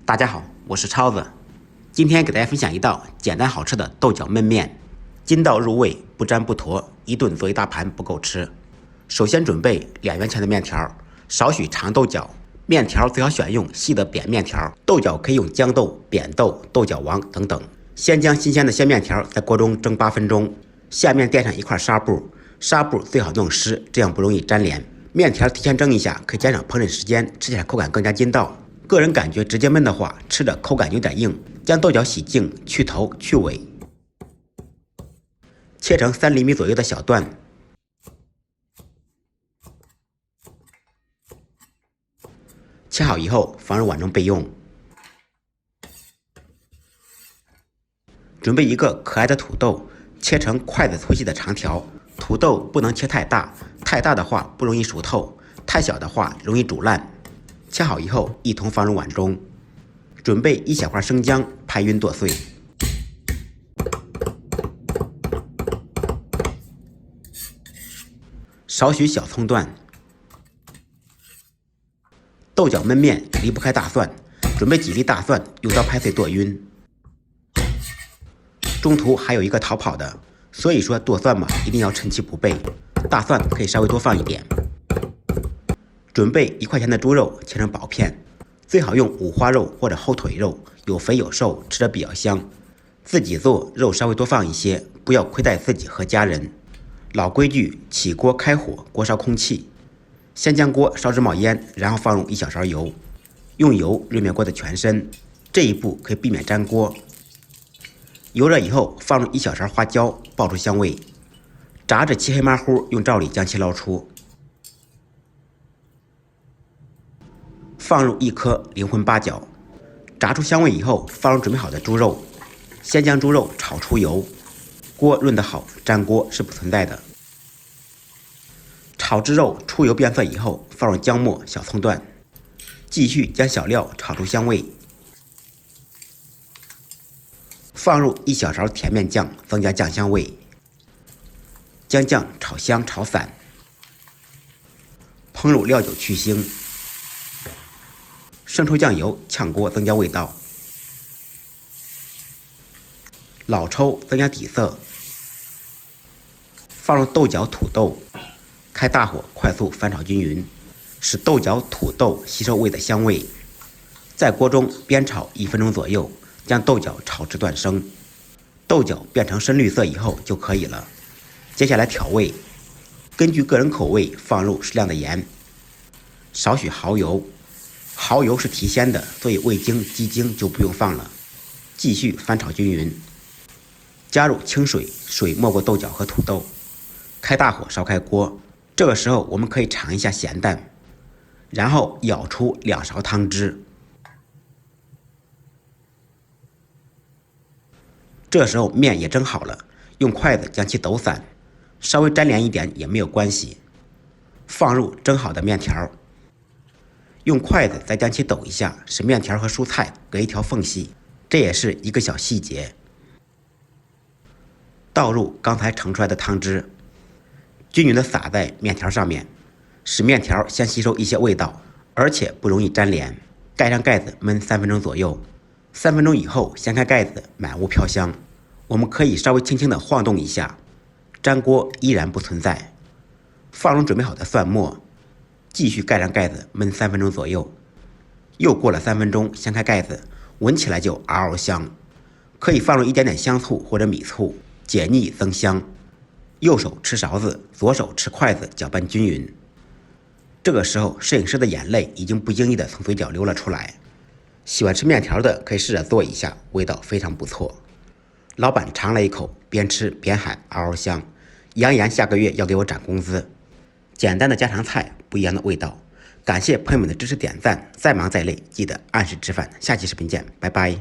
大家好，我是超子，今天给大家分享一道简单好吃的豆角焖面。筋道入味，不粘不坨，一顿做一大盘不够吃。首先准备2元钱的面条，少许长豆角，面条最好选用细的扁面条，豆角可以用豇豆、扁豆、豆角王等等。先将新鲜的鲜面条在锅中蒸8分钟，下面垫上一块纱布，纱布最好弄湿，这样不容易粘连。面条提前蒸一下，可以减少烹饪时间，吃起来口感更加筋道。个人感觉直接焖的话，吃着口感有点硬。将豆角洗净，去头去尾，切成3厘米左右的小段。切好以后放入碗中备用。准备一个可爱的土豆，切成筷子粗细的长条。土豆不能切太大，太大的话不容易熟透，太小的话容易煮烂。切好以后一同放入碗中。准备1小块生姜，拍匀剁碎。少许小葱段。豆角焖面离不开大蒜，准备几粒大蒜，用刀拍碎剁匀。中途还有一个逃跑的，所以说剁蒜嘛，一定要趁其不备，大蒜可以稍微多放一点。准备1块钱的猪肉，切成薄片，最好用五花肉或者后腿肉，有肥有瘦，吃着比较香。自己做肉稍微多放一些，不要亏待自己和家人。老规矩，起锅开火，锅烧空气。先将锅烧至冒烟，然后放入1小勺油，用油润面锅的全身，这一步可以避免粘锅。油热以后，放入1小勺花椒，爆出香味。炸至漆黑麻糊，用罩里将其捞出。放入1颗灵魂八角，炸出香味以后，放入准备好的猪肉。先将猪肉炒出油，锅润得好，粘锅是不存在的。炒至肉出油变色以后，放入姜末、小葱段，继续将小料炒出香味。放入1小勺甜面酱，增加酱香味。将酱炒香炒散，烹入料酒去腥。生抽酱油炝锅增加味道，老抽增加底色。放入豆角、土豆，开大火快速翻炒均匀，使豆角、土豆吸收味的香味。在锅中煸炒1分钟左右，将豆角炒至断生，豆角变成深绿色以后就可以了。接下来调味，根据个人口味放入适量的盐，少许蚝油。蚝油是提鲜的，所以味精、鸡精就不用放了。继续翻炒均匀，加入清水，水没过豆角和土豆。开大火烧开锅，这个时候我们可以尝一下咸淡，然后舀出2勺汤汁。这时候面也蒸好了，用筷子将其抖散，稍微粘连一点也没有关系。放入蒸好的面条。用筷子再将其抖一下，使面条和蔬菜隔一条缝隙，这也是一个小细节。倒入刚才盛出来的汤汁，均匀的撒在面条上面，使面条先吸收一些味道，而且不容易粘连。盖上盖子焖3分钟左右，3分钟以后掀开盖子，满屋飘香。我们可以稍微轻轻地晃动一下，粘锅依然不存在。放入准备好的蒜末。继续盖上盖子焖3分钟左右，又过了3分钟，掀开盖子，闻起来就嗷嗷香。可以放入一点点香醋或者米醋，解腻增香。右手持勺子，左手持筷子搅拌均匀。这个时候，摄影师的眼泪已经不经意地从嘴角流了出来。喜欢吃面条的可以试着做一下，味道非常不错。老板尝了一口，边吃边喊嗷嗷香，扬言下个月要给我涨工资。简单的家常菜，不一样的味道。感谢朋友们的支持点赞，再忙再累，记得按时吃饭。下期视频见，拜拜。